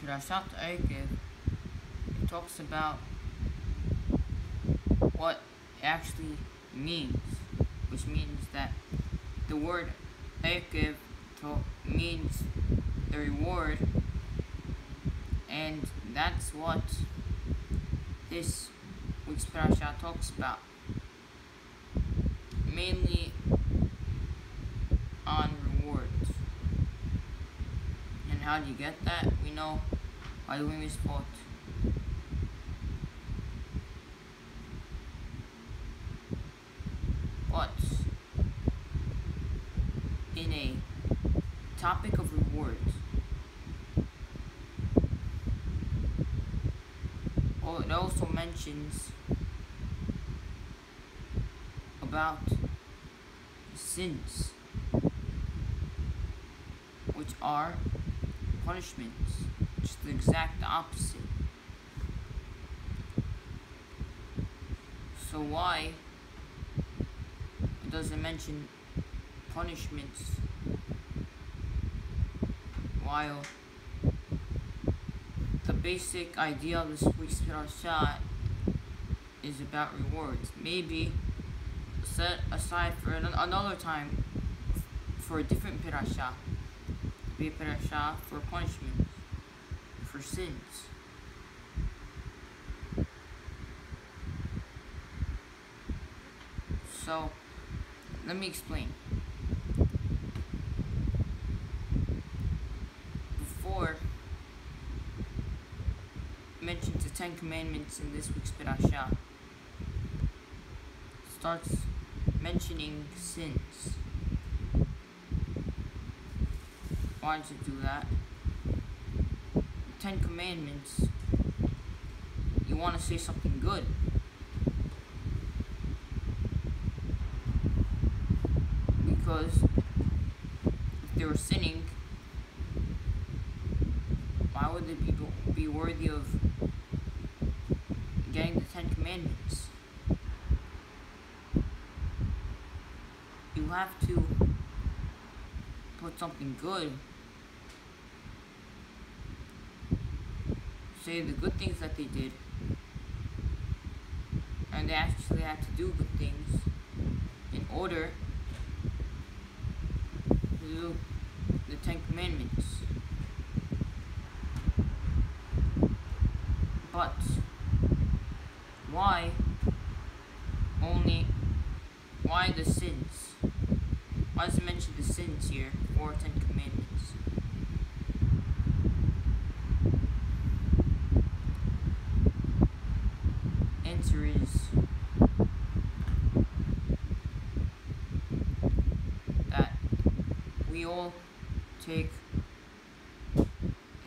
P'rashat Eikev, it talks about what it actually means, which means that the word Eikev means the reward, and that's what this week's P'rashat talks about, mainly on rewards. And how do you get that? We know by doing this fault. But in a topic of rewards, it also mentions about sins, which are punishments, just the exact opposite. So why does it mention punishments while the basic idea of this week's P'rashat is about rewards? Maybe set aside for another time for a different P'rashat, be a P'rashat for punishments, for sins. So let me explain. Before I mentioned the 10 Commandments in this week's P'rashat, starts mentioning sins. Why does it do that? 10 Commandments, you want to say something good. Because if they were sinning, why would they be worthy of getting the 10 Commandments? You have to put something good. Say the good things that they did. And they actually had to do good things in order to do the 10 Commandments. But why the sins? Why does it mention the sins here for 10 Commandments? Answer is that we all take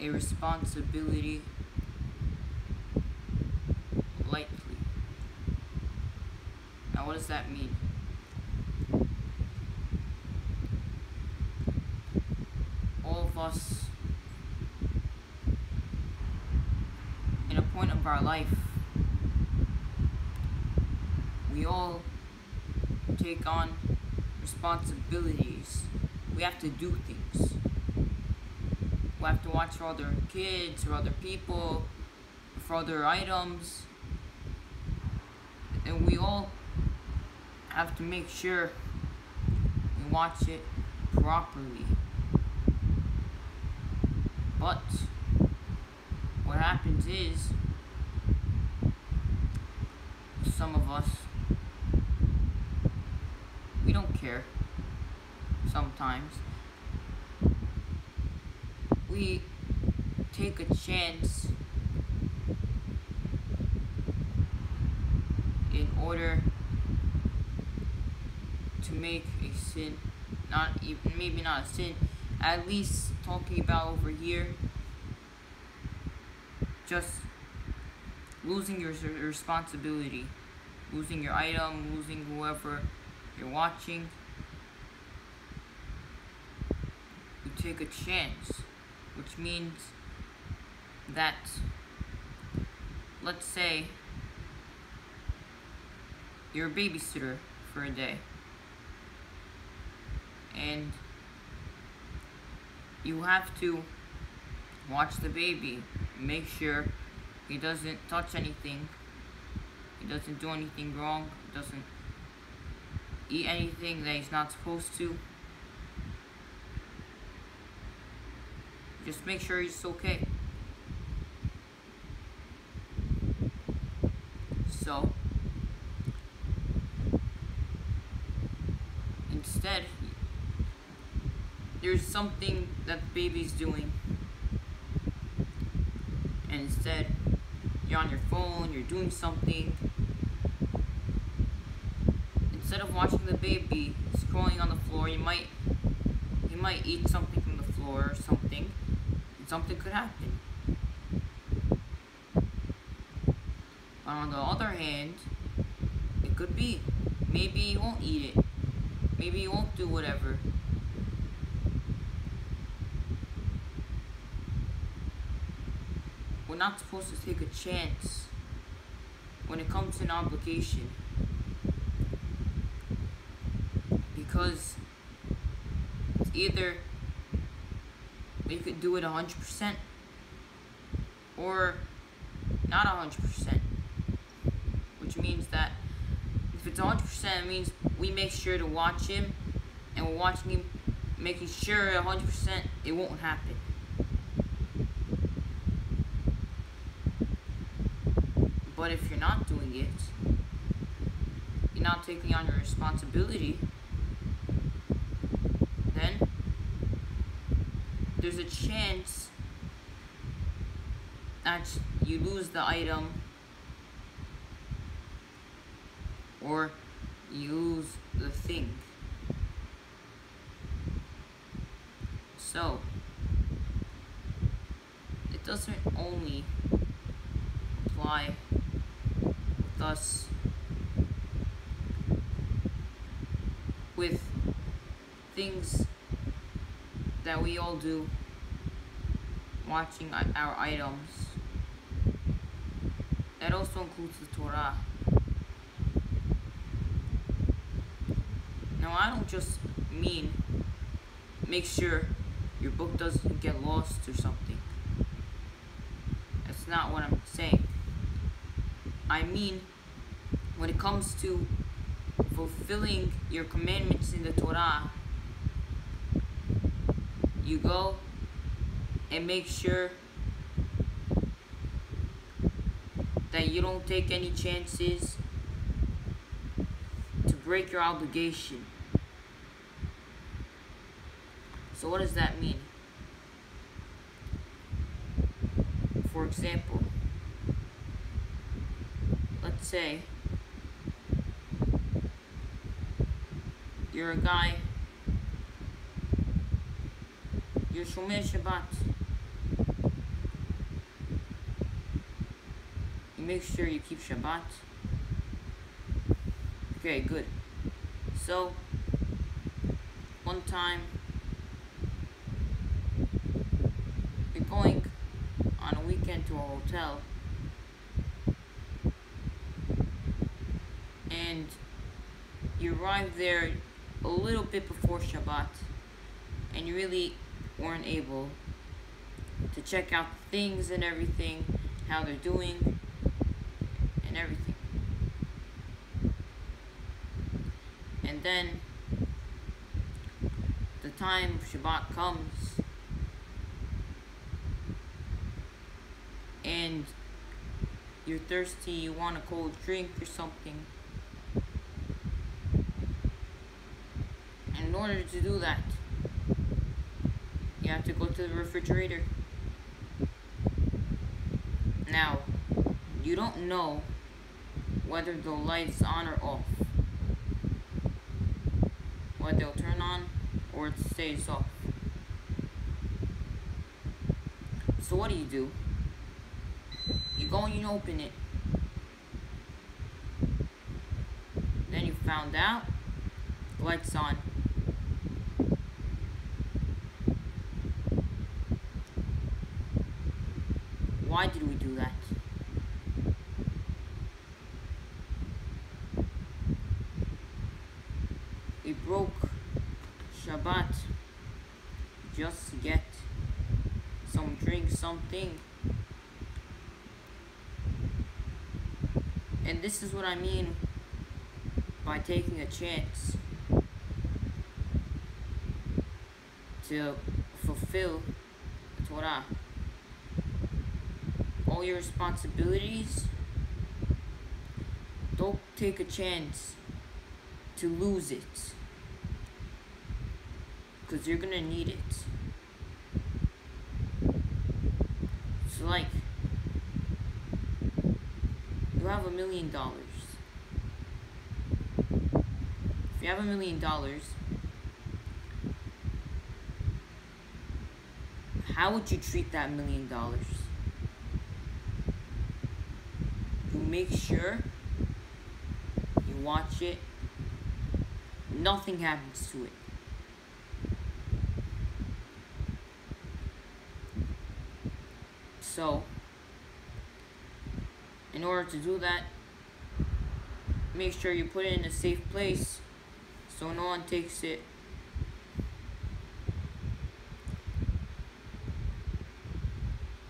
a responsibility lightly. Now, what does that mean? All of us, in a point of our life, we all take on responsibilities. We have to do things. We have to watch for other kids, for other people, for other items. And we all have to make sure we watch it properly. But what happens is, some of us, we don't care sometimes. We take a chance in order to make a sin, maybe not a sin, at least talking about over here, just losing your responsibility, losing your item, losing whoever you're watching. You take a chance, which means that, let's say, you're a babysitter for a day, and you have to Watch the baby. Make sure he doesn't touch anything. He doesn't do anything wrong. He doesn't eat anything that he's not supposed to. Just make sure he's okay. So, instead, there's something that the baby's doing. And instead, you're on your phone, you're doing something. Instead of watching the baby scrolling on the floor, he might eat something from the floor or something, and something could happen. But on the other hand, it could be, maybe he won't eat it. Maybe he won't do whatever. We're not supposed to take a chance when it comes to an obligation. Because it's either you could do it 100% or not 100%. Which means that if it's 100%, it means we make sure to watch him, and we're watching him, making sure 100% it won't happen. But if you're not doing it, you're not taking on your responsibility, then there's a chance that you lose the item, or you lose the thing. So, it doesn't only apply with us, with things that we all do, watching our items. That also includes the Torah. Now, I don't just mean make sure your book doesn't get lost or something. That's not what I'm saying. I mean, when it comes to fulfilling your commandments in the Torah, you go and make sure that you don't take any chances to break your obligation. So what does that mean? For example, let's say you're a guy, you're Shomer Shabbat. You make sure you keep Shabbat. Okay, good. So, one time, you're going on a weekend to a hotel, and you arrive there a little bit before Shabbat, and you really weren't able to check out things and everything, how they're doing, and everything. And then, the time Shabbat comes, and you're thirsty, you want a cold drink or something. And in order to do that, you have to go to the refrigerator. Now, you don't know whether the light's on or off, whether it'll turn on or it stays off. So what do? You go and you open it. Then you found out the light's on. Why did we do that? We broke Shabbat just to get some encountering something. And this is what I mean by taking a chance to fulfill the Torah. All your responsibilities, don't take a chance to lose it, because you're gonna need it. So like, you have $1 million. If you have $1 million, how would you treat that $1 million? You make sure you watch it, nothing happens to it. So, in order to do that, make sure you put it in a safe place so no one takes it.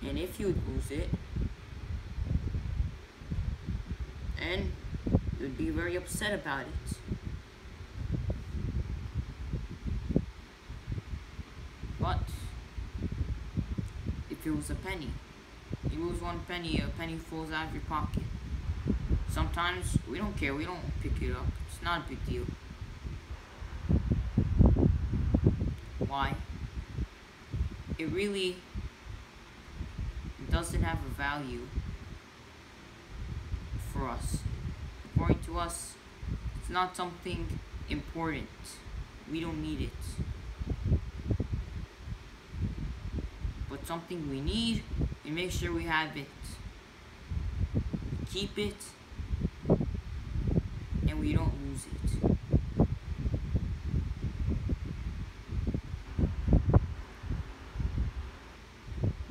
And if you lose it, and you'd be very upset about it. But if it was a penny, you lose one penny, a penny falls out of your pocket. Sometimes we don't care, we don't pick it up. It's not a big deal. Why? It really doesn't have a value for us. According to us, it's not something important. We don't need it. But something we need, and make sure we have it. Keep it, and we don't lose it.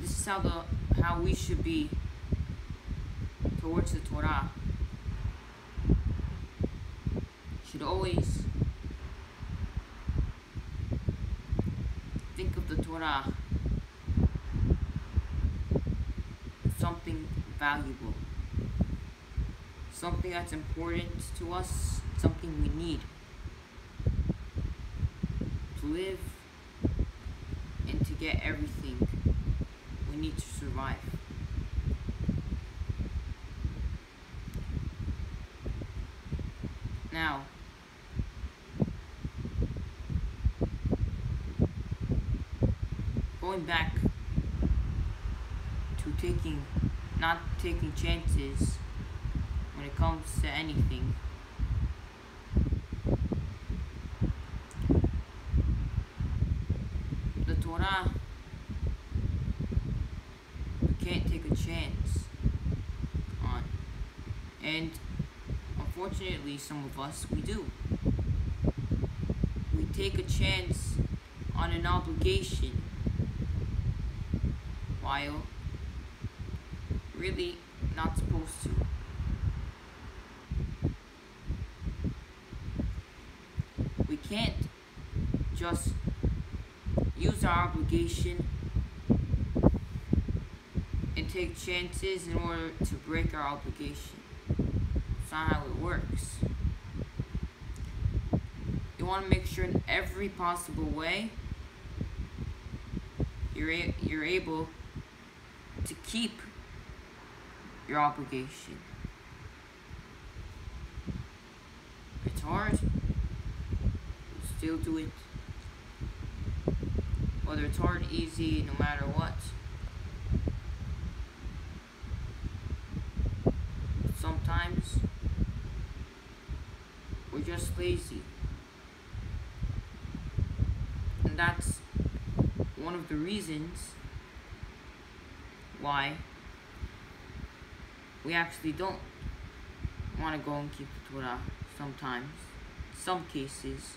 This is how we should be towards the Torah. Should always think of the Torah as something valuable, something that's important to us, something we need to live and to get everything we need to survive. Now, going back to not taking chances when it comes to anything. The Torah, we can't take a chance on. And unfortunately, some of us, we do. We take a chance on an obligation, while really not supposed to. We can't just use our obligation and take chances in order to break our obligation. It's not how it works. You want to make sure in every possible way you're able to keep your obligation. It's hard, still do it. Whether it's hard or easy, no matter what. But sometimes we're just lazy. And that's one of the reasons why we actually don't want to go and keep the Torah sometimes, some cases.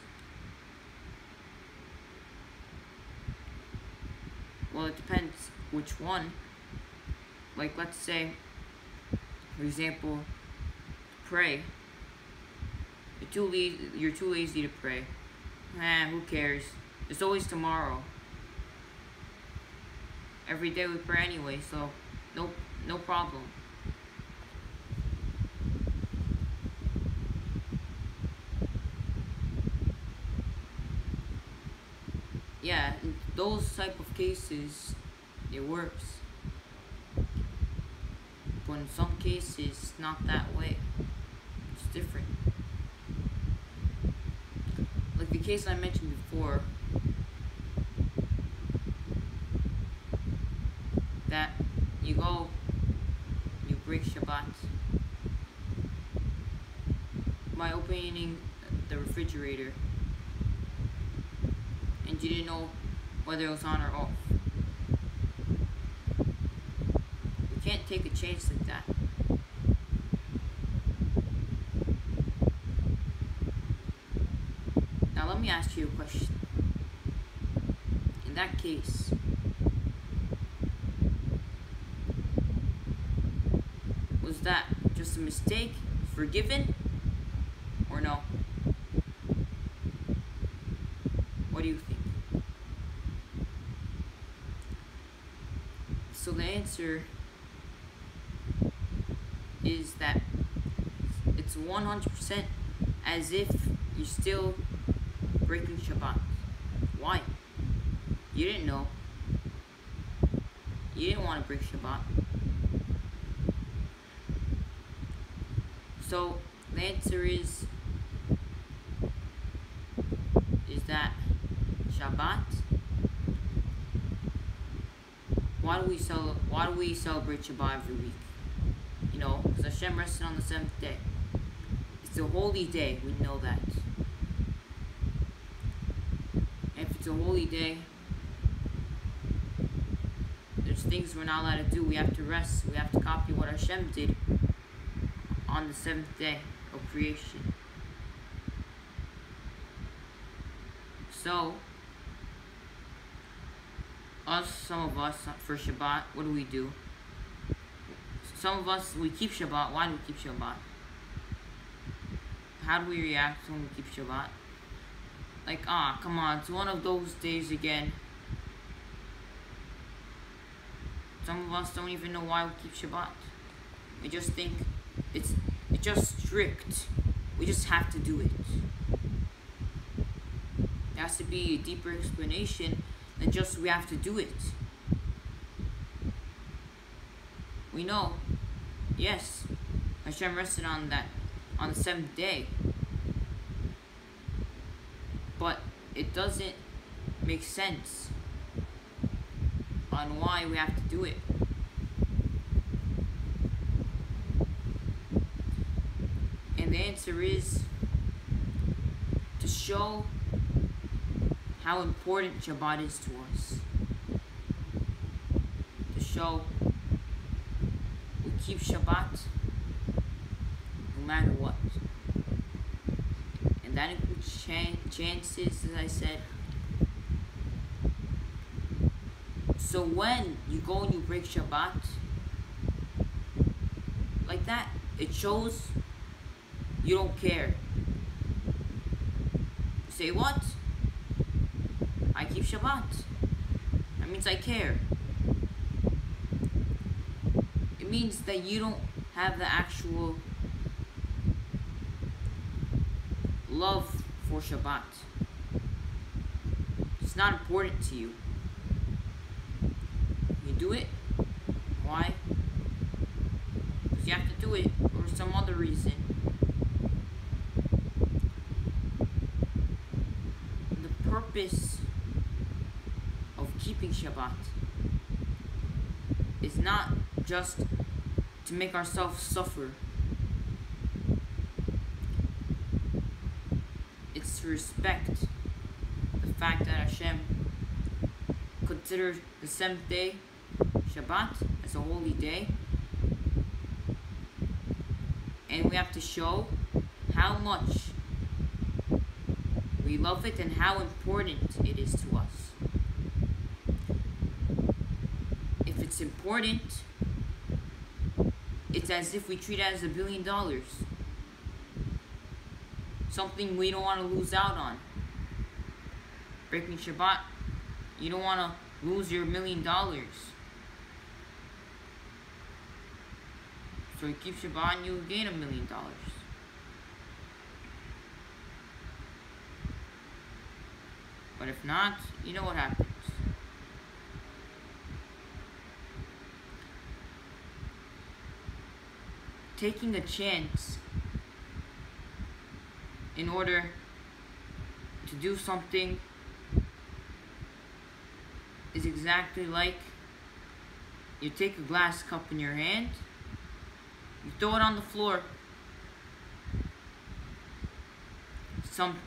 Well, it depends which one. Like, let's say, for example, pray. You're too lazy to pray. Who cares? There's always tomorrow. Every day we pray anyway, so no problem. Yeah, in those type of cases, it works. But in some cases, it's not that way. It's different. Like the case I mentioned before, that you go, you break Shabbat by opening the refrigerator, and you didn't know whether it was on or off. You can't take a chance like that. Now let me ask you a question. In that case, was that just a mistake, forgiven, or no? What do you think? So the answer is that it's 100% as if you're still breaking Shabbat. Why? You didn't know. You didn't want to break Shabbat. So the answer is that Shabbat. Why do we celebrate Shabbat every week? You know, because Hashem rested on the 7th day. It's a holy day. We know that. And if it's a holy day, there's things we're not allowed to do. We have to rest. We have to copy what Hashem did on the 7th day of creation. So, some of us, for Shabbat, what do? Some of us, we keep Shabbat. Why do we keep Shabbat? How do we react when we keep Shabbat? Like, come on, it's one of those days again. Some of us don't even know why we keep Shabbat. We just think it's just strict. We just have to do it. There has to be a deeper explanation than just we have to do it. We know, yes, Hashem rested on the 7th day. But it doesn't make sense on why we have to do it. And the answer is to show how important Shabbat is to us. To show we keep Shabbat no matter what. And that includes chances, as I said. So when you go and you break Shabbat, like that, it shows you don't care. You say, what? I keep Shabbat. That means I care. It means that you don't have the actual love for Shabbat. It's not important to you. You do it. Why? Because you have to do it for some other reason. The purpose of keeping Shabbat is not just to make ourselves suffer. It's to respect the fact that Hashem considers the 7th day Shabbat as a holy day, and we have to show how much we love it and how important it is to us. If it's important, it's as if we treat it as $1 billion. Something we don't want to lose out on. Breaking Shabbat, you don't want to lose your $1 million. So you keep Shabbat and you gain $1 million. But if not, you know what happens. Taking a chance in order to do something is exactly like you take a glass cup in your hand, you throw it on the floor.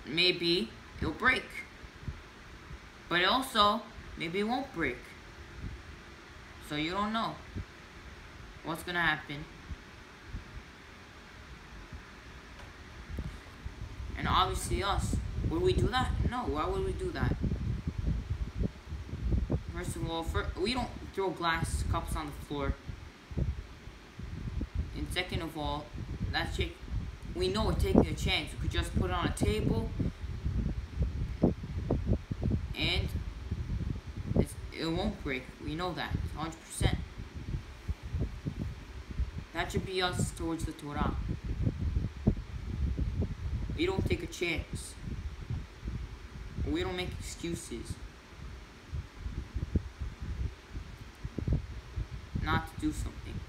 Maybe it'll break, but also maybe it won't break. So you don't know what's gonna happen. And obviously us, would we do that? No, why would we do that? First of all, we don't throw glass cups on the floor. And second of all, we know we're taking a chance. We could just put it on a table and it won't break. We know that, 100%. That should be us towards the Torah. We don't take a chance. We don't make excuses not to do something.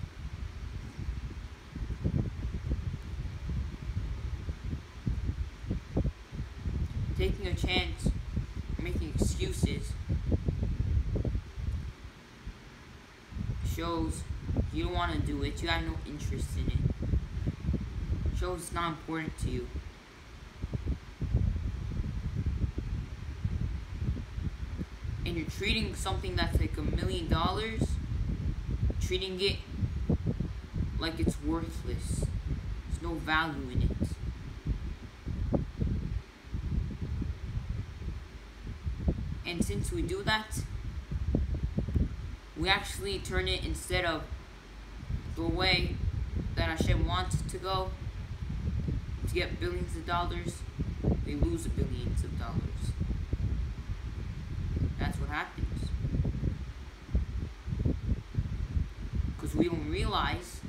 Taking a chance, making excuses, shows you don't want to do it, you have no interest in it. Shows it's not important to you. And you're treating something that's like $1 million, treating it like it's worthless. There's no value in it. And since we do that, we actually turn it, instead of the way that Hashem wants it to go, to get billions of dollars, we lose billions of dollars. That's what happens. Because we don't realize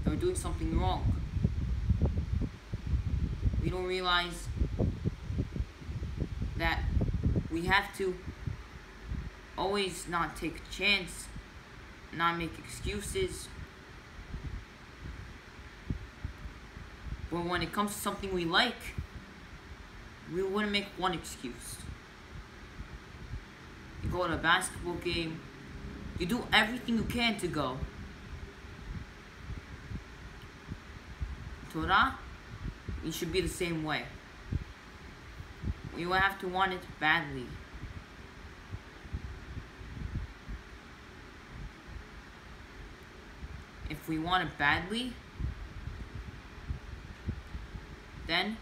that we're doing something wrong. We don't realize that we have to always not take a chance, not make excuses. But when it comes to something we like, we wouldn't make one excuse. You go to a basketball game, you do everything you can to go. Torah, it should be the same way. You have to want it badly. If we want it badly, then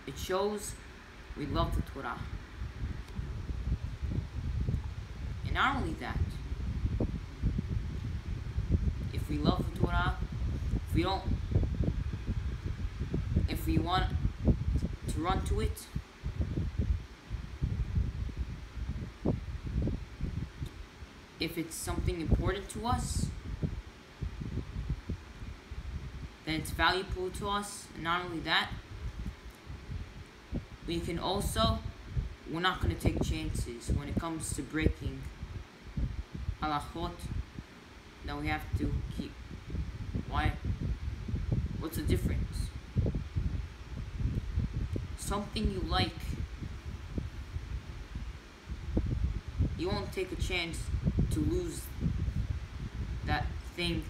it shows we love the Torah. And not only that, if we love the Torah, if we want to run to it, if it's something important to us, then it's valuable to us. And not only that, we're not going to take chances when it comes to breaking halachot that we have to keep. Why? What's the difference? Something you like, you won't take a chance to lose that thing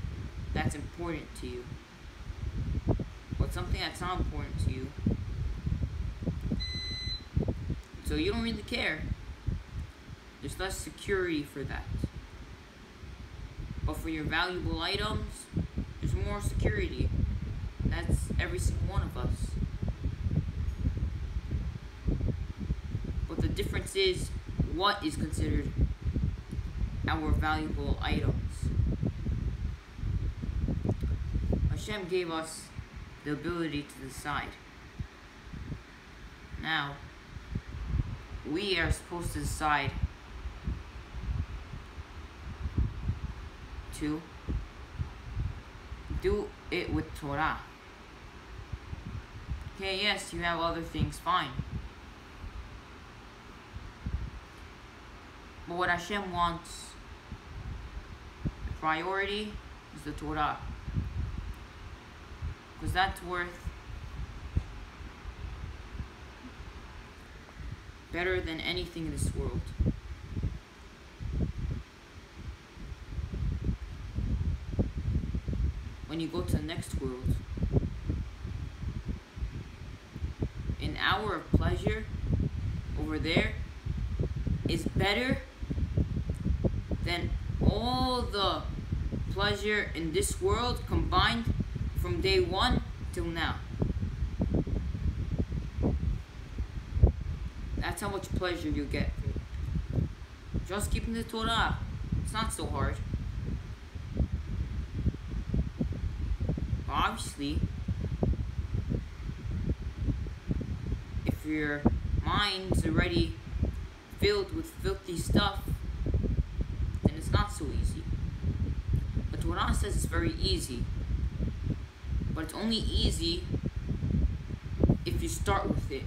that's important to you. But something that's not important to you, so you don't really care. There's less security for that. But for your valuable items, there's more security. That's every single one of us. But the difference is what is considered our valuable items. Hashem gave us the ability to decide. Now, we are supposed to decide to do it with Torah. Okay, yes, you have other things, fine. But what Hashem wants, the priority, is the Torah. Because that's worth better than anything in this world. When you go to the next world, an hour of pleasure over there is better than all the pleasure in this world combined from day one till now. That's how much pleasure you get. Just keeping the Torah. It's not so hard. Obviously, if your mind's already filled with filthy stuff, then it's not so easy. But Torah says it's very easy. But it's only easy if you start with it,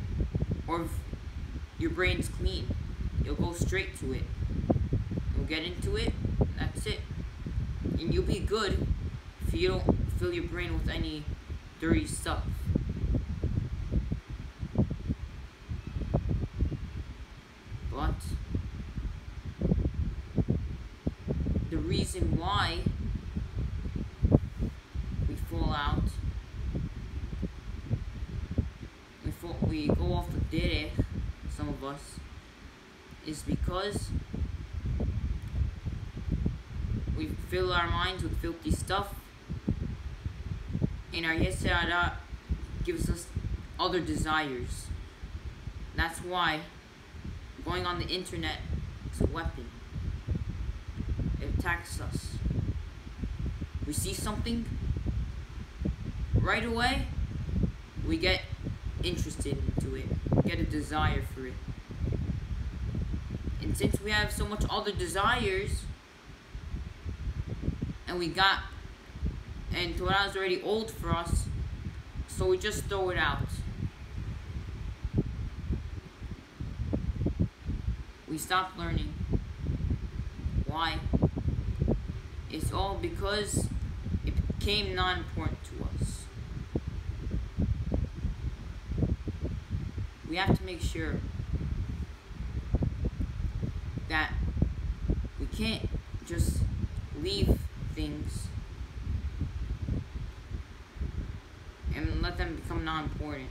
or if your brain's clean. You'll go straight to it. You'll get into it, and that's it. And you'll be good if you don't fill your brain with any dirty stuff. But the reason why we fall out, we go off the derech, some of us, is because we fill our minds with filthy stuff, and our Yetzer Hara gives us other desires. That's why going on the internet is a weapon. It attacks us. We see something, right away we get interested into it, get a desire for it. And since we have so much other desires, and Torah is already old for us, so we just throw it out. We stop learning. Why? It's all because it became non-important to us. We have to make sure that we can't just leave things and let them become non-important,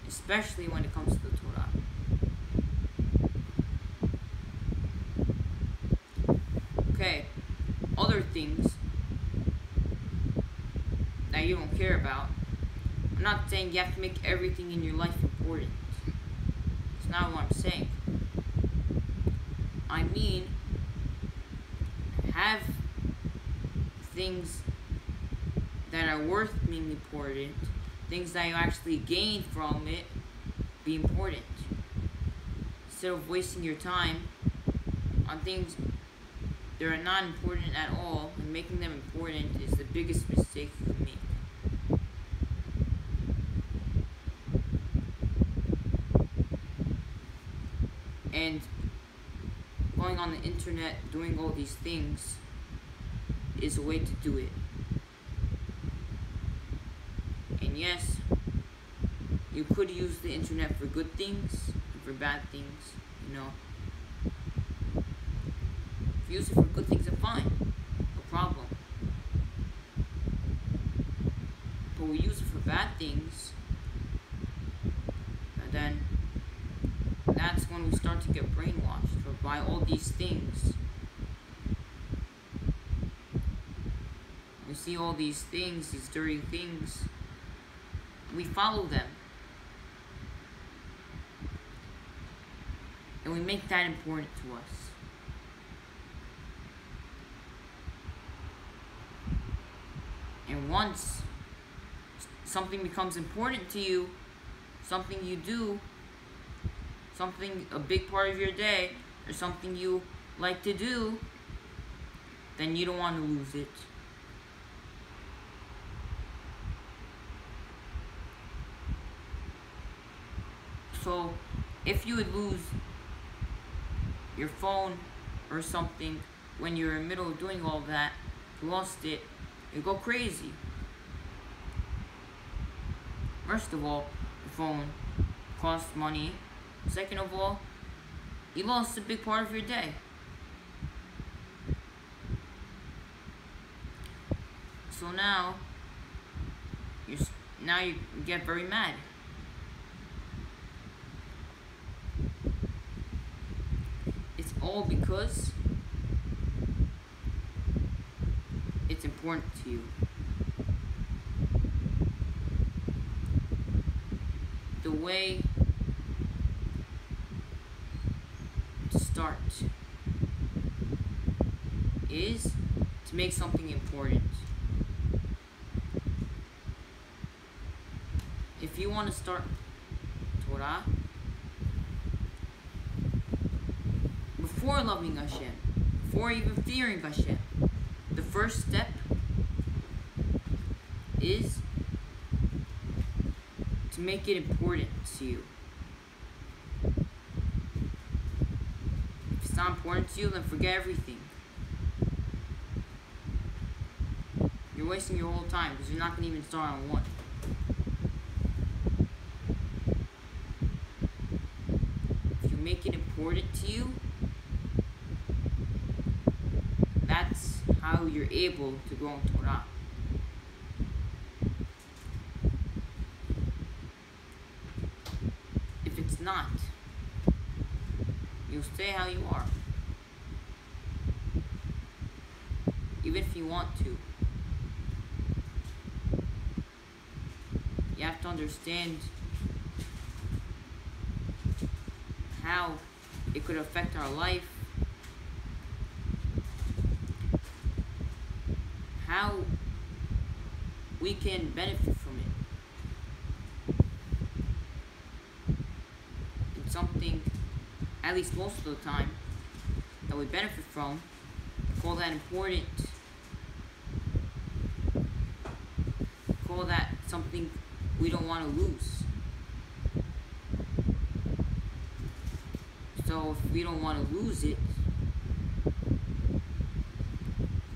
especially when it comes to the Torah. Okay, other things that you don't care about. I'm not saying you have to make everything in your life important. It's not what I'm saying. I mean, have things that are worth being important, things that you actually gain from it, be important. Instead of wasting your time on things that are not important at all, and making them important is the biggest mistake you can make. And going on the internet, doing all these things, is a way to do it. And yes, you could use the internet for good things and for bad things, you know. If you use it for good things, then fine, no problem. But we use it for bad things, and then that's when we start to get brainwashed by all these things. We see all these things, these dirty things, we follow them. And we make that important to us. And once something becomes important to you, something you do, something, a big part of your day, or something you like to do, then you don't want to lose it. So if you would lose your phone or something when you're in the middle of doing all that, you lost it, you go crazy. First of all, the phone costs money. Second of all, you lost a big part of your day. So now you get very mad. It's all because it's important to you. The way to start is to make something important. If you want to start Torah, before loving Hashem, before even fearing Hashem, the first step is to make it important to you. If it's not important to you, then forget everything. You're wasting your whole time because you're not going to even start on one. If you make it important to you, that's how you're able to grow in Torah. If it's not, you'll stay how you are. Even if you want to. You have to understand how it could affect our life, how we can benefit from it. It's something, at least most of the time, that we benefit from. Call that important. Call that something we don't want to lose. So if we don't want to lose it,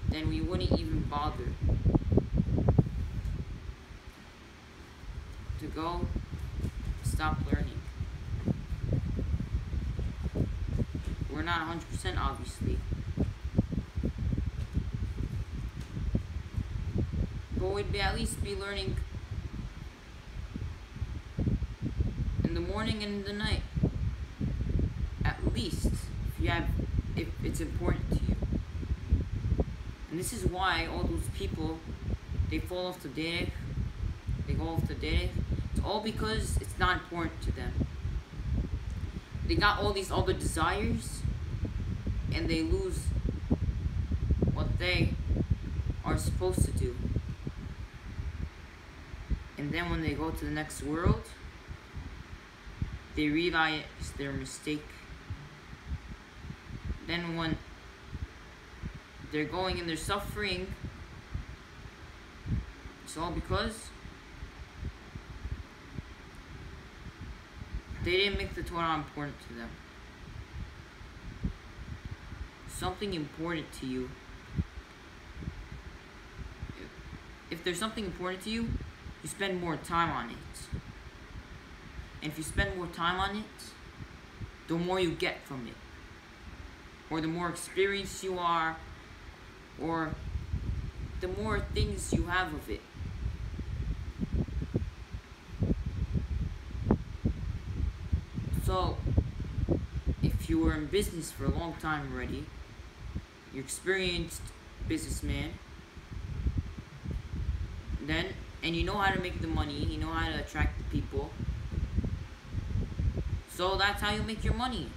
then we wouldn't even bother to go stop learning. We're not 100% obviously, but we'd at least be learning in the morning and in the night. At least if it's important to you. And this is why all those people, they fall off the derech, they go off the derech. It's all because it's not important to them. They got all these other desires, and they lose what they are supposed to do. And then when they go to the next world, they realize their mistake. Then when they're going and they're suffering, it's all because they didn't make the Torah important to them. Something important to you. If there's something important to you, you spend more time on it. And if you spend more time on it, the more you get from it. Or the more experienced you are, or the more things you have of it. So, if you were in business for a long time already, you're experienced businessman, and you know how to make the money, you know how to attract the people. So that's how you make your money.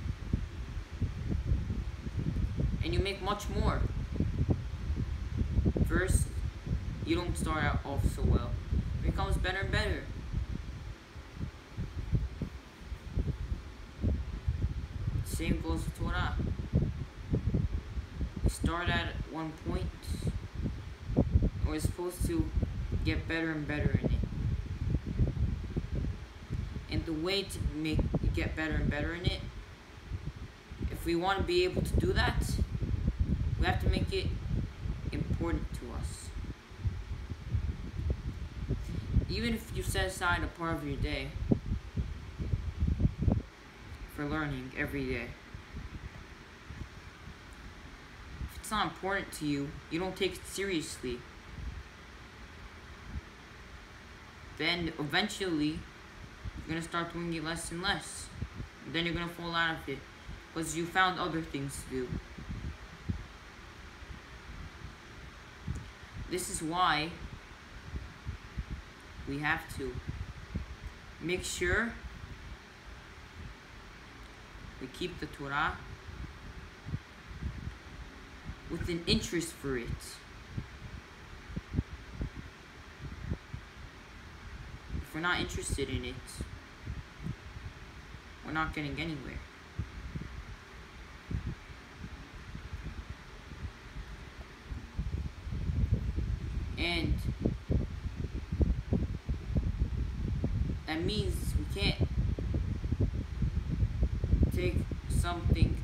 And you make much more. First, you don't start out off so well. It becomes better and better. Same goes with Torah. You start at one point, and we're supposed to get better and better in it. And the way to make get better and better in it, if we want to be able to do that, we have to make it important to us. Even if you set aside a part of your day for learning every day, if it's not important to you, you don't take it seriously, then eventually you're going to start doing it less and less. And then you're going to fall out of it because you found other things to do. This is why we have to make sure we keep the Torah with an interest for it. If we're not interested in it, we're not getting anywhere. And that means we can't take something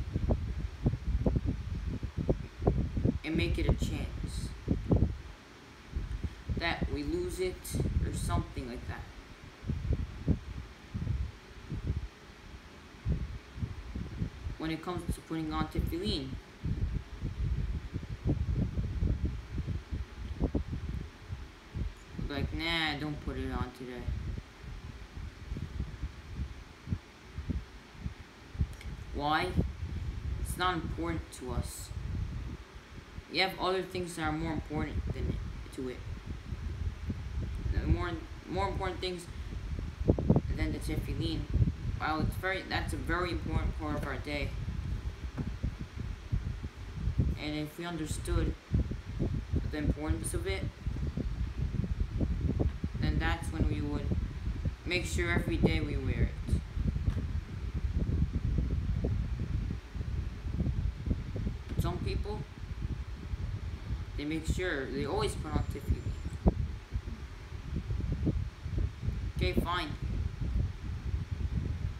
and make it a chance that we lose it or something like that. When it comes to putting on tefillin, like, nah, don't put it on today. Why? It's not important to us. We have other things that are more important than to it. The more important things than the tefillin. Wow, that's a very important part of our day. And if we understood the importance of it, then that's when we would make sure every day we wear it. Some people, they make sure they always put on tefillin. Okay, fine.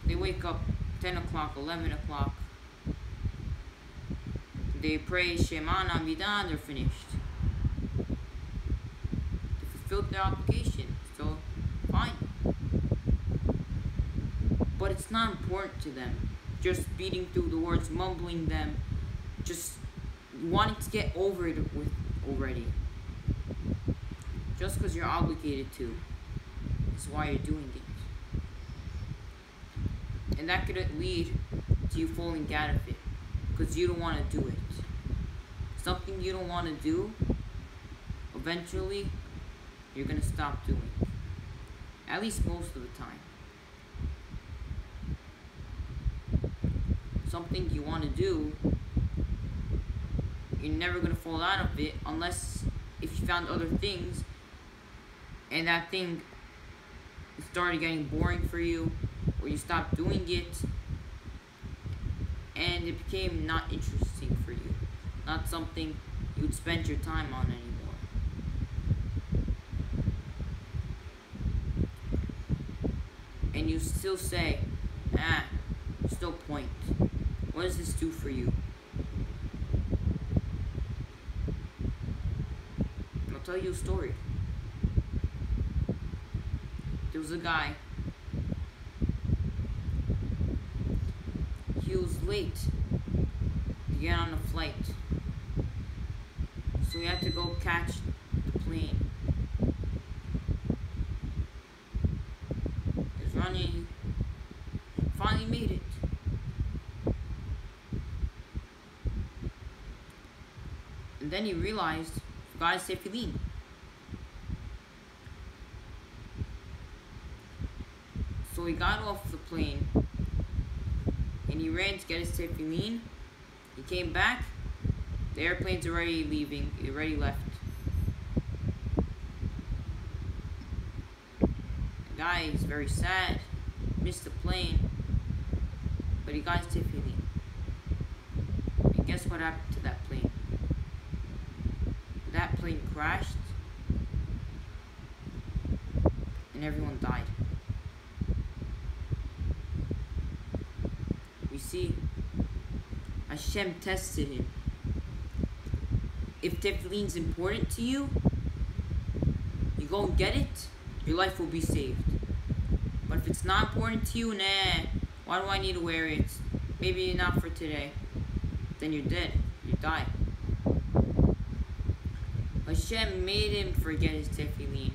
They wake up 10 o'clock, 11 o'clock. They pray Shema Namidah, they're finished. They fulfilled their obligation, so fine. But it's not important to them. Just beating through the words, mumbling them, just wanting to get over it with already. Just because you're obligated to is why you're doing it. And that could lead to you falling out of it because you don't want to do it. Something you don't want to do, eventually you're going to stop doing. At least most of the time. Something you want to do, you're never going to fall out of it unless if you found other things and that thing started getting boring for you, or you stopped doing it and it became not interesting for you, not something you would spend your time on anymore. And you still say, there's no point. What does this do for you? I'll tell you a story. There was a guy. He was late to get on a flight, so he had to go catch the plane. As Ronnie finally made it. And then he realized he forgot his tefillin. So he got off the plane and he ran to get his tefillin. He came back. The airplane's already leaving. He already left. The guy is very sad. Missed the plane. But he got his tefillin. And guess what happened to that plane? That plane crashed. And everyone died. You see, Hashem tested him. If tefillin's important to you, you go and get it, your life will be saved. But if it's not important to you, nah, why do I need to wear it? Maybe not for today. Then you're dead. You die. Hashem made him forget his tefillin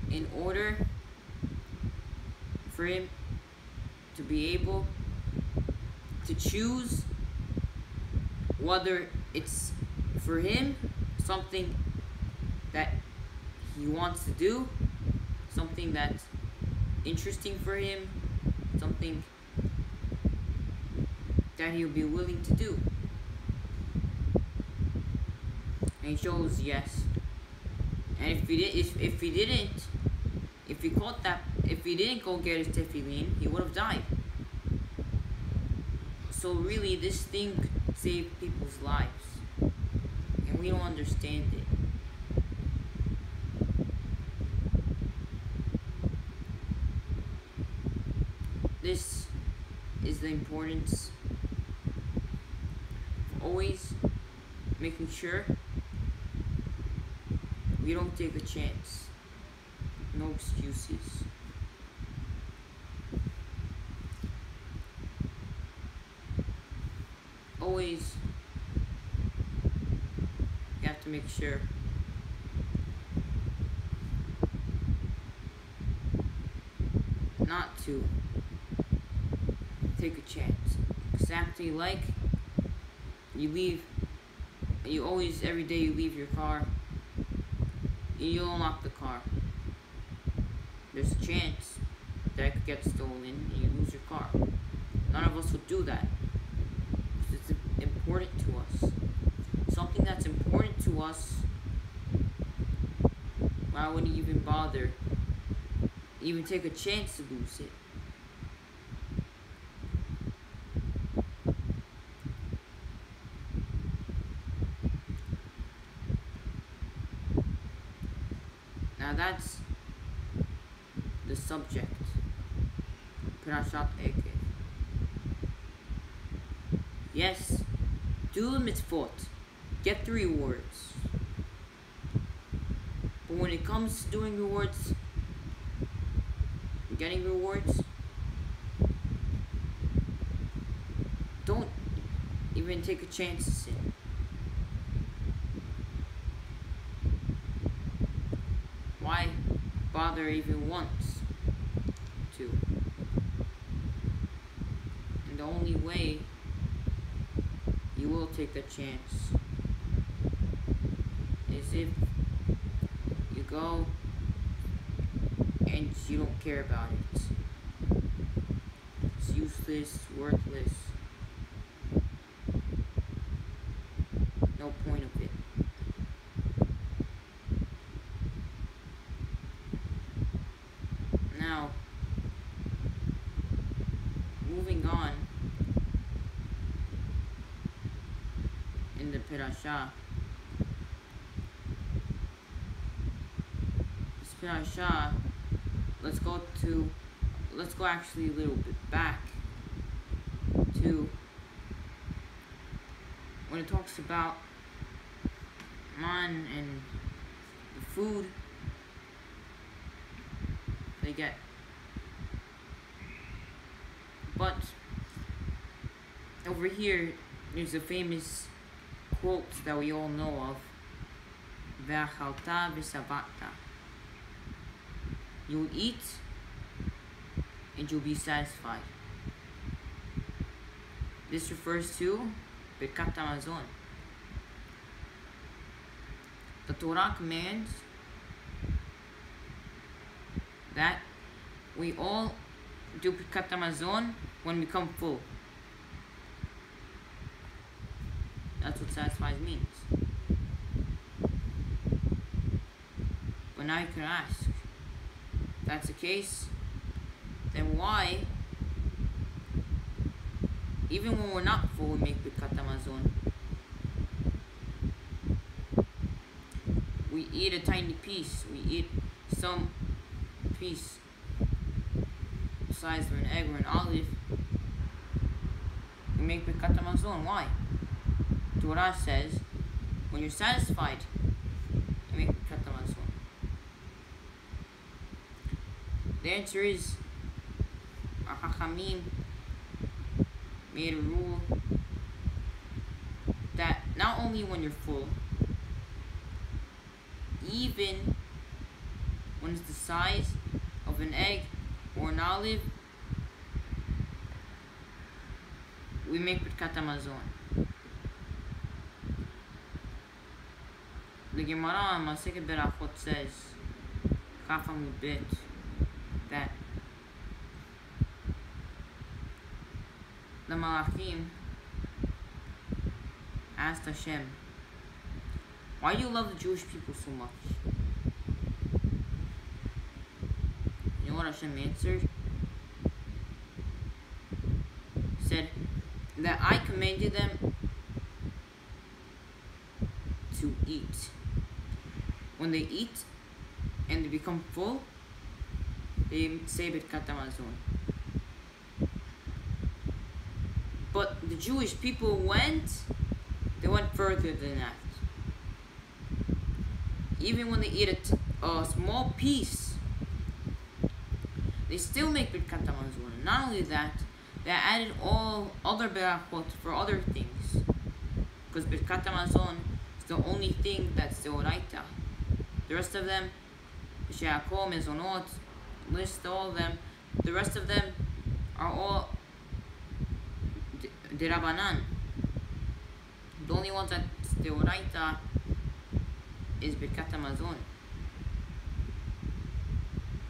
in order for him to be able to choose whether it's for him something that he wants to do, something that's interesting for him, something that he'll be willing to do. And he chose yes. And if he didn't go get his tefillin, he would have died. So really, this thing saved people's lives, and we don't understand it. This is the importance of always making sure we don't take a chance. No excuses. Always, you have to make sure not to take a chance. Exactly like you always, every day you leave your car, you unlock the car. There's a chance that it could get stolen and you lose your car. None of us would do that. It's important to us. Something that's important to us, why would you even bother? Even take a chance to lose it? Now that's the subject. P'rashat Ekev. Yes, do the mitzvot, get the rewards. But when it comes to doing rewards, getting rewards, don't even take a chance to sin. Why bother even once to? And the only way you will take a chance is if you go and you don't care about it. It's useless, worthless. No point of it. Now, moving on in the P'rasha. This P'rasha, let's go actually a little bit back to when it talks about man and the food they get. But over here, there's a famous quote that we all know of. Ve'achalta v'sabata. You'll eat and you'll be satisfied. This refers to Birkat Hamazon. The Torah commands that we all do Birkat Hamazon when we come full. That's what satisfies means. But now you can ask, if that's the case, then why, even when we're not full, we make Birkat Hamazon? We eat a tiny piece. We eat some piece the size of an egg or an olive, we make Birkat Hamazon. Why? Torah says, when you're satisfied, you make Birkat Hamazon. The answer is, our Chachamim made a rule that not only when you're full, even when it's the size of an egg or an olive, we make Birkat Hamazon. The Gemara in Masechet Berachot says, Chaf Amud Bet, that the Malachim asked Hashem, why do you love the Jewish people so much? You know what Hashem answered? He said that I commanded them to eat. When they eat and they become full, they say Birkat Hamazon. But the Jewish people went further than that. Even when they eat a small piece, they still make Birkat Hamazon. Not only that, they added all other berachot for other things. Because Birkat Hamazon is the only thing that's deoraita. The rest of them, She'akol, Mezonot, list all of them. The rest of them are all Derabanan. The only ones that's deoraita is Birkat Hamazon.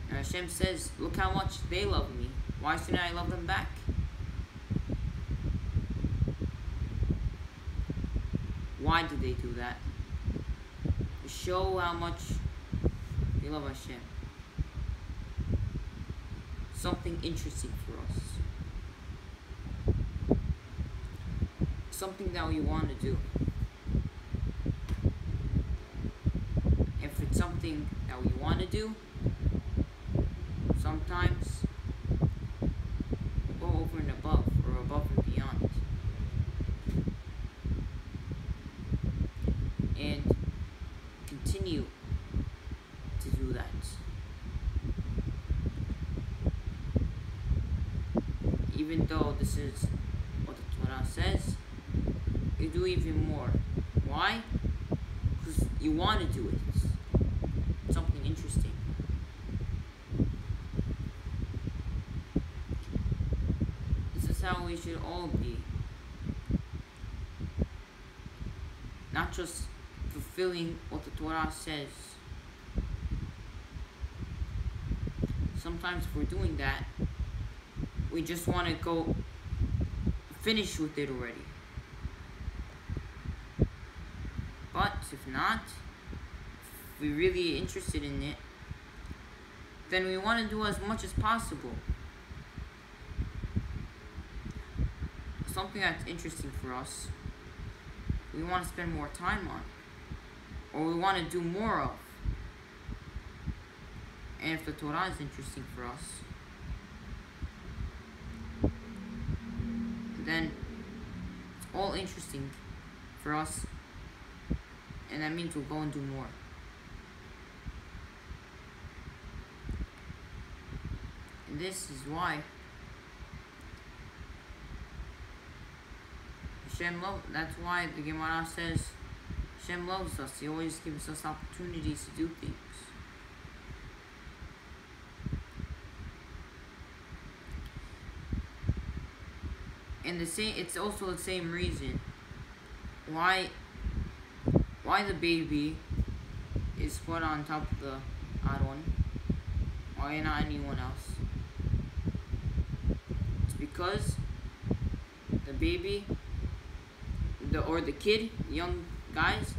And Hashem says, look how much they love me. Why shouldn't I love them back? Why did they do that? To show how much they love Hashem. Something interesting for us. Something that we want to do. If it's something that we want to do, sometimes we'll go over and above, or above and beyond. And continue to do that. Even though this is what the Torah says, you do even more. Why? Because you want to do it. Something interesting. This is how we should all be. Not just fulfilling what the Torah says. Sometimes if we're doing that, we just want to go finish with it already. But if not, if we're really interested in it, then we want to do as much as possible. Something that's interesting for us, we want to spend more time on, or we want to do more of. And if the Torah is interesting for us, then it's all interesting for us, and that means we'll go and do more. And this is why Hashem loves. That's why the Gemara says Hashem loves us. He always gives us opportunities to do things. And it's also the same reason why the baby is put on top of the Aron. Why not anyone else? It's because the baby, or the kid, young guys,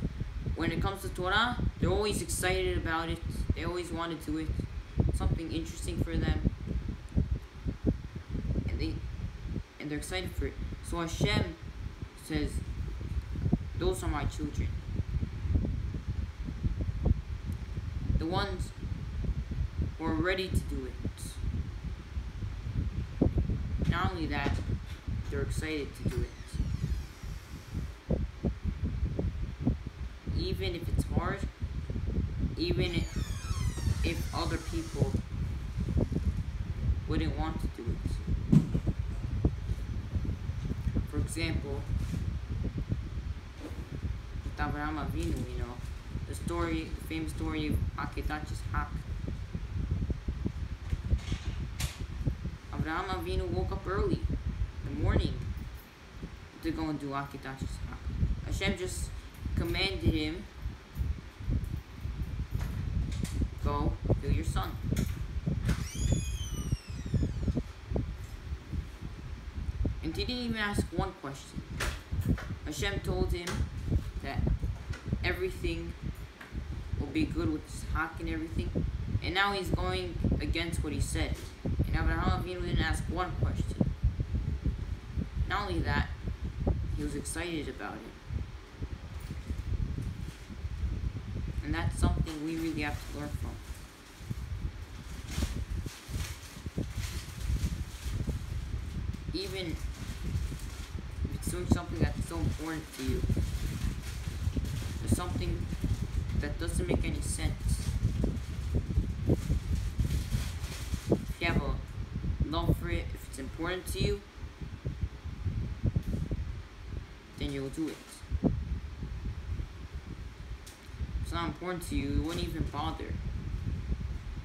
when it comes to Torah, they're always excited about it. They always want to do it. Something interesting for them. And they're excited for it. So Hashem says, those are my children. The ones who are ready to do it. Not only that, they're excited to do it. Even if it's hard, even if other people wouldn't want to do it. For example, with Avraham Avinu, the famous story of Akedat Yitzhak. Avraham Avinu woke up early in the morning to go and do Akedat Yitzhak. Hashem just commanded him, go kill your son. And he didn't even ask one question. Hashem told him that everything will be good with Yitzhak and everything. And now he's going against what he said. And Avraham Avinu didn't ask one question. Not only that, he was excited about it. And that's something we really have to learn from. Even if it's doing something that's so important to you, or something that doesn't make any sense, if you have a love for it, if it's important to you, then you'll do it. If it's not important to you, you wouldn't even bother.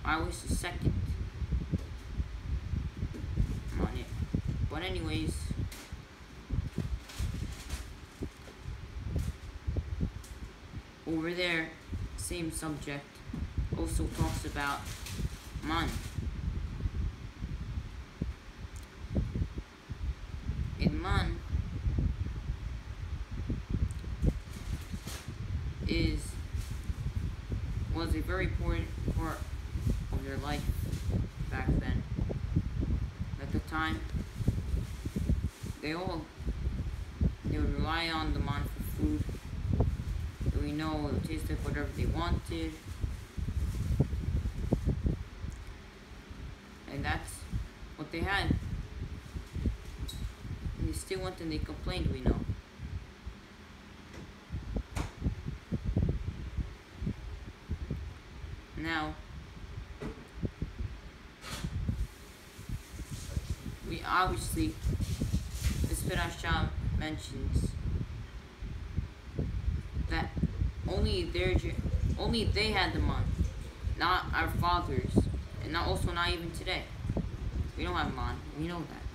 Why waste a second on it? But anyways, over there, same subject, also talks about man. And man was a very important part of their life back then. At the time, they would rely on the man for food. We know it would taste like whatever they wanted. And that's what they had. And they still went and they complained, we know. Now, we obviously, this Parashah mentions that only they had the man, not our fathers, and not even today. We don't have man. We know that.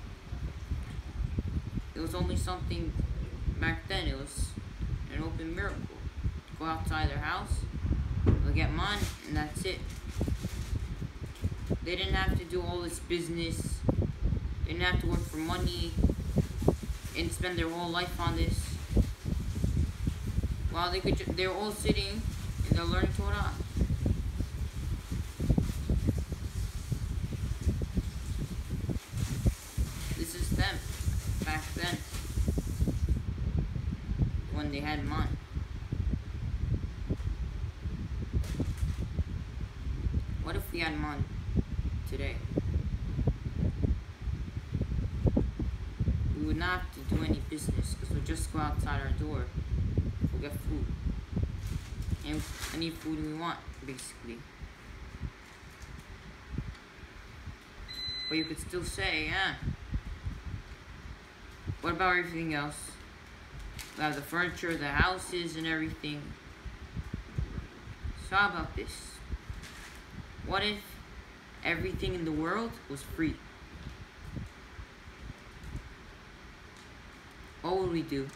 It was only something back then. It was an open miracle. Go outside their house, they'll get man, and that's it. They didn't have to do all this business. They didn't have to work for money and spend their whole life on this. While they're all sitting and they're learning Torah. This is them back then when they had man. What if we had man today? We would not have to do any business because we'll just go outside our door. We'll get food. And any food we want, basically. But you could still say, what about everything else? We have the furniture, the houses, and everything. So how about this? What if everything in the world was free? What would we do?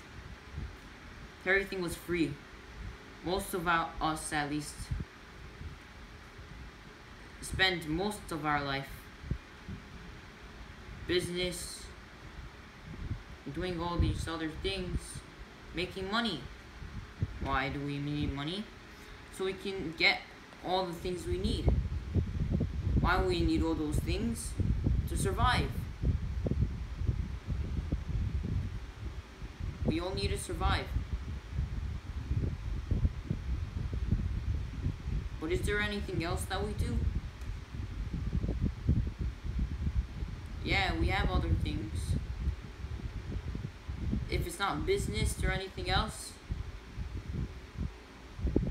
If everything was free, most of us at least spend most of our life business, doing all these other things, making money. Why do we need money? So we can get all the things we need. Why do we need all those things? To survive. We all need to survive. But is there anything else that we do? Yeah, we have other things. if it's not business or anything else,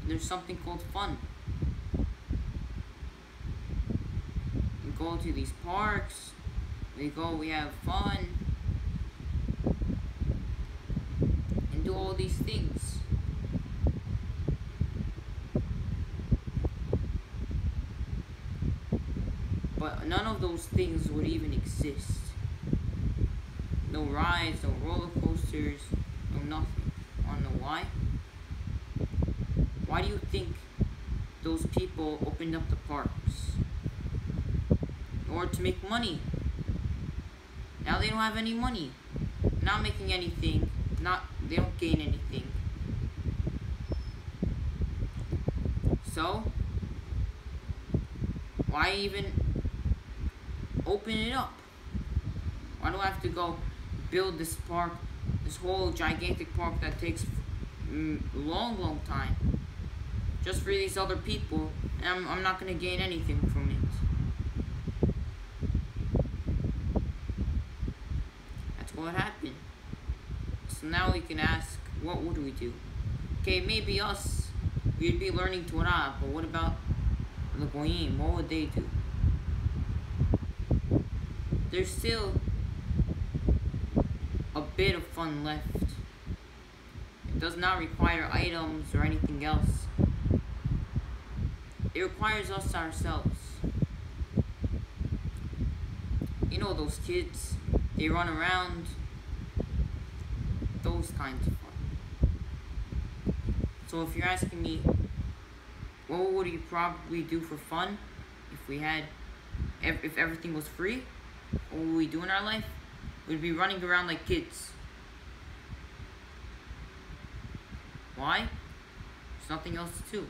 there's something called fun. We go to these parks, we have fun, and do all these things. But none of those things would even exist. No rides, no roller coasters, no nothing. Wanna know why? Why do you think those people opened up the parks? In order to make money. Now they don't have any money. Not making anything. They don't gain anything. So, why even open it up? Why do I have to go build this park, this whole gigantic park that takes long time, just for these other people, and I'm not gonna gain anything from it. That's what happened. So now we can ask, what would we do? Okay, maybe us, we'd be learning Torah, but what about the Goyim? What would they do? There's still a bit of fun left. It does not require items or anything else. It requires us ourselves. You know those kids, they run around, those kinds of fun. So if you're asking me, what would you probably do for fun if everything was free? What would we do in our life? We'd be running around like kids. Why? There's nothing else to do.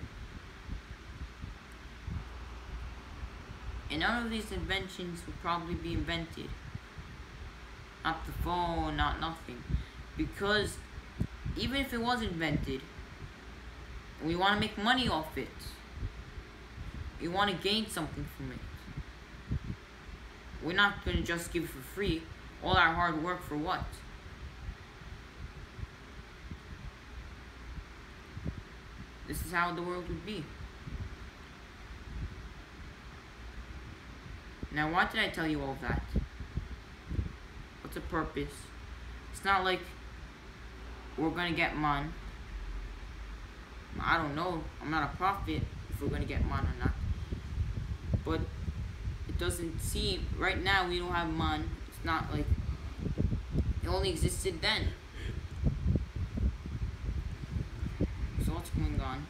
And none of these inventions would probably be invented. Not the phone, not nothing. Because even if it was invented, we want to make money off it. We want to gain something from it. We're not going to just give it for free. All our hard work for what? This is how the world would be. Now, why did I tell you all that? What's the purpose? It's not like we're going to get man. I don't know. I'm not a prophet if we're going to get man or not. But it doesn't seem, right now we don't have man. It's not like it only existed then. So what's going on?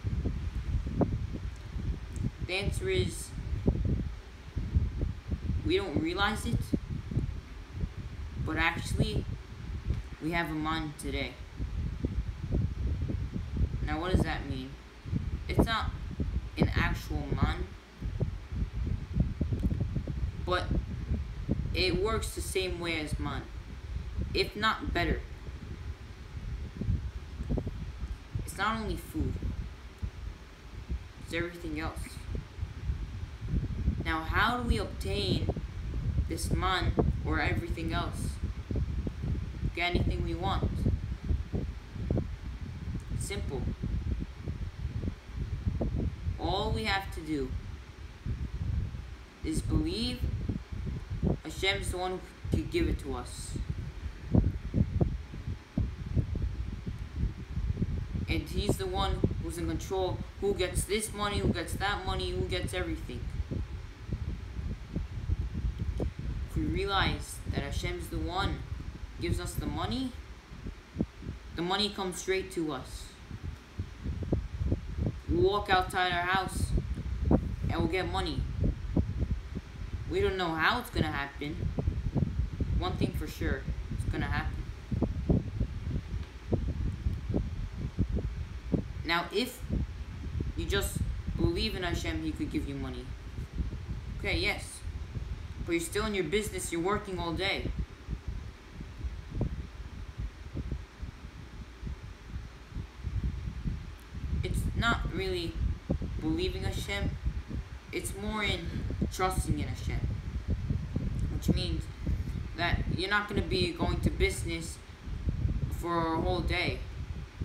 The answer is, we don't realize it, but actually we have a man today. Now what does that mean? It's not an actual man, but it works the same way as man, if not better. It's not only food, it's everything else. Now how do we obtain this man or everything else? Get anything we want. Simple. All we have to do is believe Hashem is the one who could give it to us. And He's the one who's in control, who gets this money, who gets that money, who gets everything. If we realize that Hashem is the one who gives us the money comes straight to us. We'll walk outside our house and we'll get money. We don't know how it's gonna happen. One thing for sure, it's gonna happen. Now, if you just believe in Hashem, He could give you money. Okay, yes. But you're still in your business, you're working all day. It's not really believing Hashem, it's more in trusting in Hashem. Which means that you're not going to be going to business for a whole day.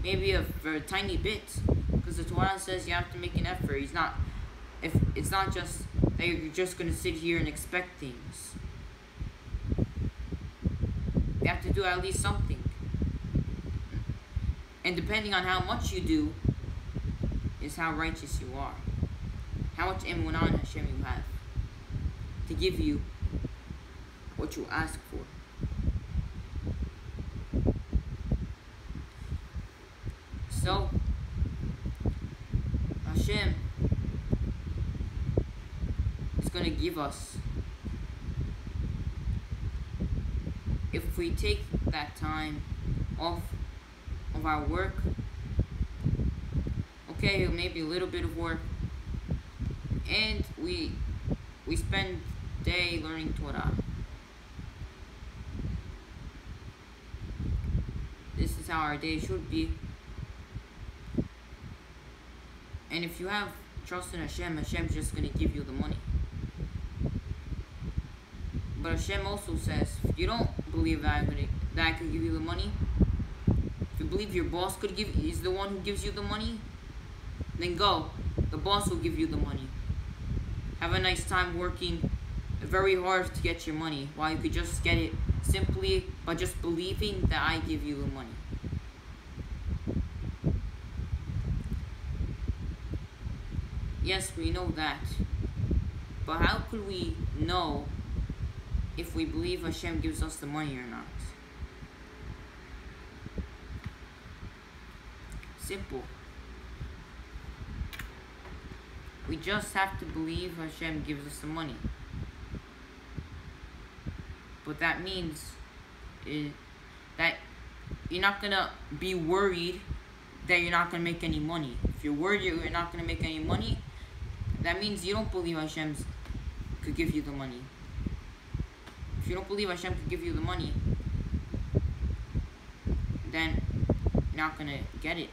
Maybe for a tiny bit. Because the Torah says you have to make an effort. It's not just that you're just going to sit here and expect things. You have to do at least something. And depending on how much you do, is how righteous you are. How much emunah on Hashem you have to give you what you ask for. So, Hashem is going to give us, if we take that time off of our work, okay, maybe a little bit of work, and we spend day learning Torah. This is how our day should be. And if you have trust in Hashem, Hashem's just going to give you the money. But Hashem also says, if you don't believe that I could give you the money, if you believe your boss is the one who gives you the money, then go. The boss will give you the money. Have a nice time working very hard to get your money, while you could just get it simply by just believing that I give you the money. Yes, we know that. But how could we know if we believe Hashem gives us the money or not? Simple. We just have to believe Hashem gives us the money. But that means that you're not going to be worried that you're not going to make any money. If you're worried you're not going to make any money, that means you don't believe Hashem could give you the money. If you don't believe Hashem could give you the money, then you're not going to get it.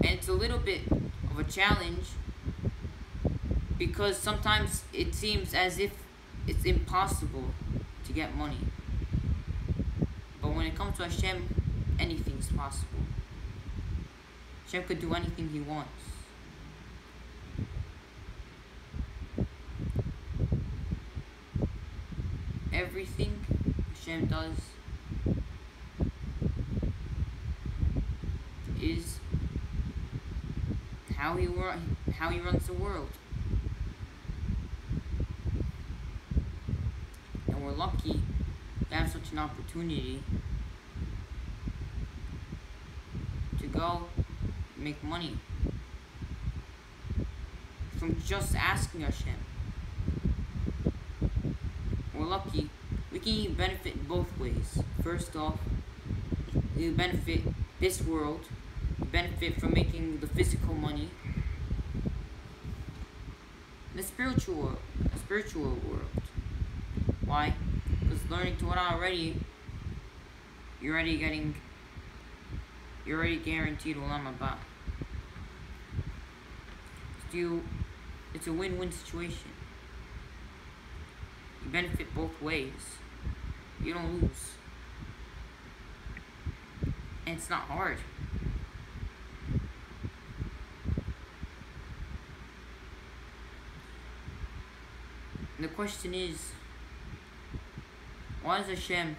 And it's a little bit of a challenge, because sometimes it seems as if it's impossible to get money. But when it comes to Hashem, anything's possible. Hashem could do anything He wants. Everything Hashem does is how He runs the world. And we're lucky to have such an opportunity to go make money from just asking Hashem. We're lucky. We can benefit both ways. First off, we benefit this world. We benefit from making the physical money. The spiritual world. Why? Because learning Torah already, you're already guaranteed Olam Haba. It's a win-win situation. You benefit both ways. You don't lose. And it's not hard. And the question is, why does Hashem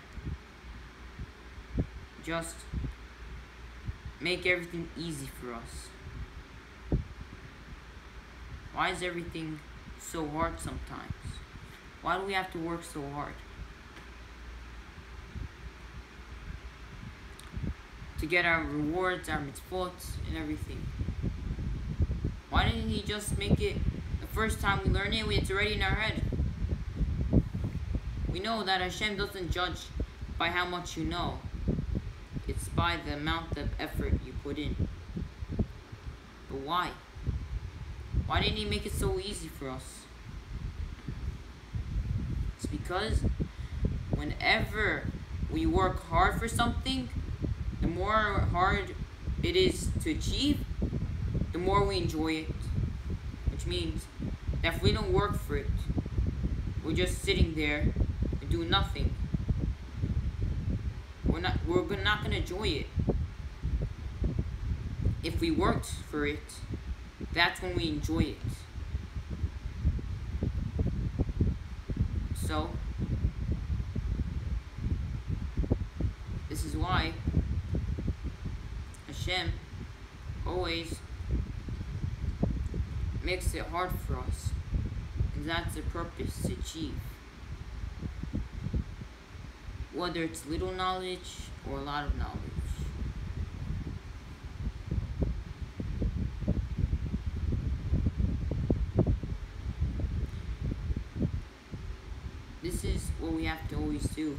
just make everything easy for us? Why is everything so hard sometimes? Why do we have to work so hard? To get our rewards, our mitzvot, and everything. Why didn't He just make it the first time we learn it, it's already in our head? We know that Hashem doesn't judge by how much you know. It's by the amount of effort you put in. But why? Why didn't He make it so easy for us? It's because whenever we work hard for something, the more hard it is to achieve, the more we enjoy it. Which means that if we don't work for it, we're just sitting there and doing nothing, we're not gonna enjoy it. If we worked for it, that's when we enjoy it. So this is why Hashem always makes it hard for us, and that's the purpose to achieve. Whether it's little knowledge or a lot of knowledge. This is what we have to always do.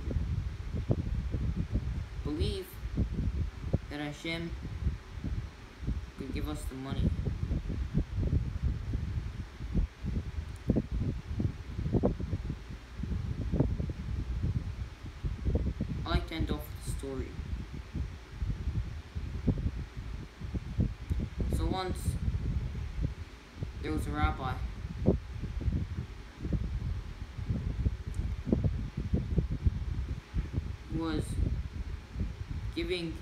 Believe that Hashem could give us the money. I like to end off with a story. So once there was a rabbi who was giving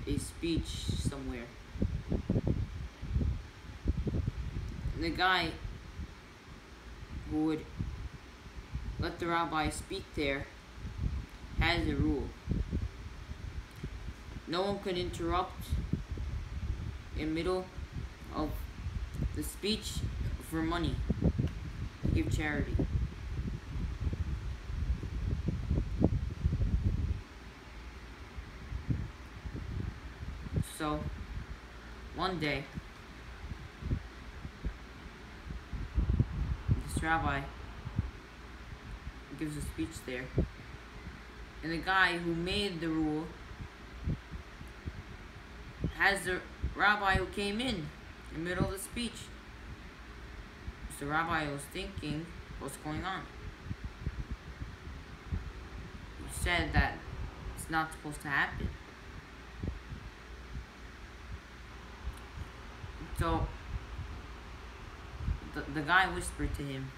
a speech somewhere. And the guy who would let the rabbi speak there has a rule. No one could interrupt in the middle of the speech for money to give charity. So, one day, this rabbi gives a speech there, and the guy who made the rule has the rabbi who came in the middle of the speech. So the rabbi was thinking, what's going on? He said that it's not supposed to happen. So the guy whispered to him,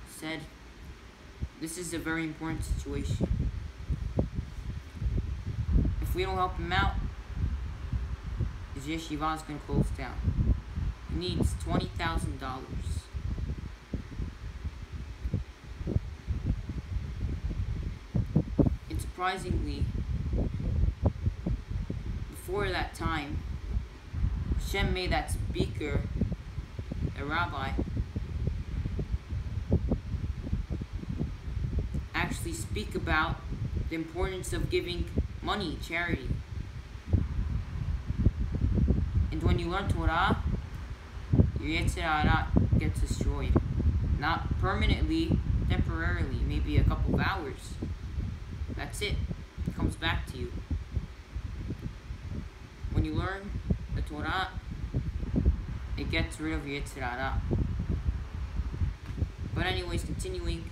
said, this is a very important situation. If we don't help him out, his yeshiva is going to close down. He needs $20,000. And surprisingly, before that time, Hashem made that speaker, a rabbi, actually speak about the importance of giving money, charity. And when you learn Torah, your Yetzer Hara gets destroyed. Not permanently, temporarily, maybe a couple of hours. That's it. It comes back to you. When you learn the Torah, it gets rid of your Yetzer Hara. But anyways, continuing.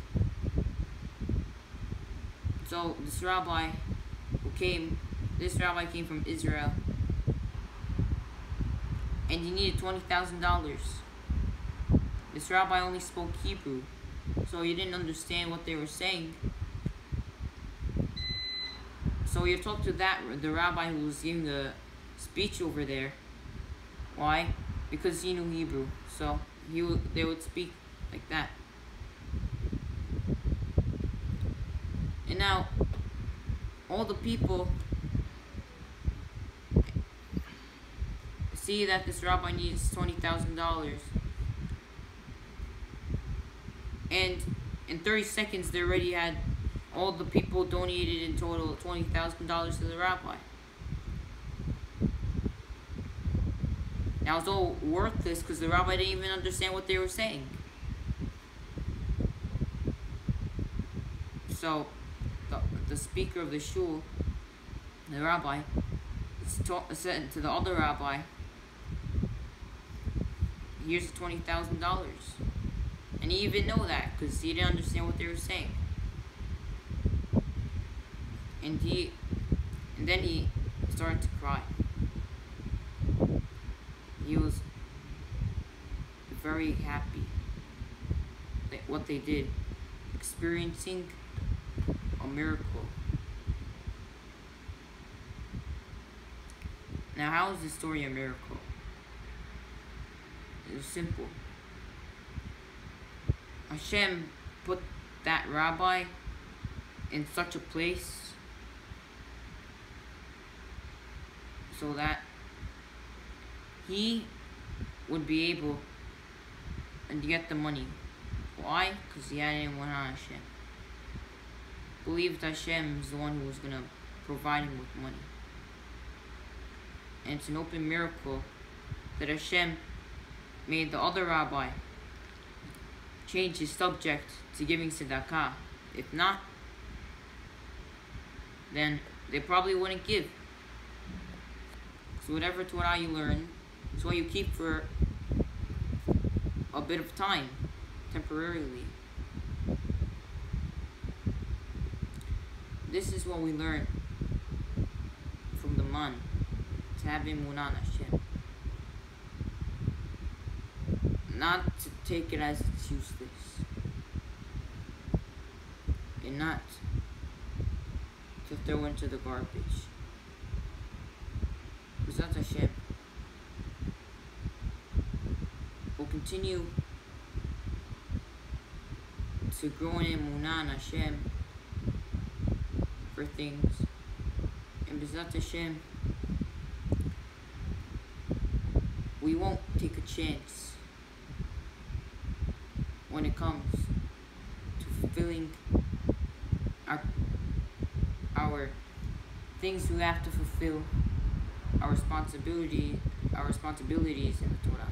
So this rabbi came from Israel, and he needed $20,000. This rabbi only spoke Hebrew, so he didn't understand what they were saying. So he talked to the rabbi who was giving the speech over there. Why? Because he knew Hebrew, so they would speak like that. And now, all the people see that this rabbi needs $20,000, and in 30 seconds they already had all the people donated in total $20,000 to the rabbi. Now it's all worthless because the rabbi didn't even understand what they were saying. So the speaker of the shul, the rabbi, said to the other rabbi, here's $20,000. And he even know that because he didn't understand what they were saying. And then he started to cry. He was very happy at what they did, experiencing a miracle. Now, how is this story a miracle? It's simple. Hashem put that rabbi in such a place so that he would be able to get the money. Why? Because he had anyone on Hashem. Believed Hashem is the one who was going to provide him with money. And it's an open miracle that Hashem made the other rabbi change his subject to giving tzedakah. If not, then they probably wouldn't give. So whatever Torah you learn, it's what you keep for a bit of time, temporarily. This is what we learn from the man, to have emunah on Hashem. Not to take it as it's useless. And not to throw into the garbage. Bezat Hashem. We'll continue to grow in emunah on Hashem for things. And Bezat Hashem, we won't take a chance when it comes to fulfilling our things we have to fulfill, our responsibilities in the Torah.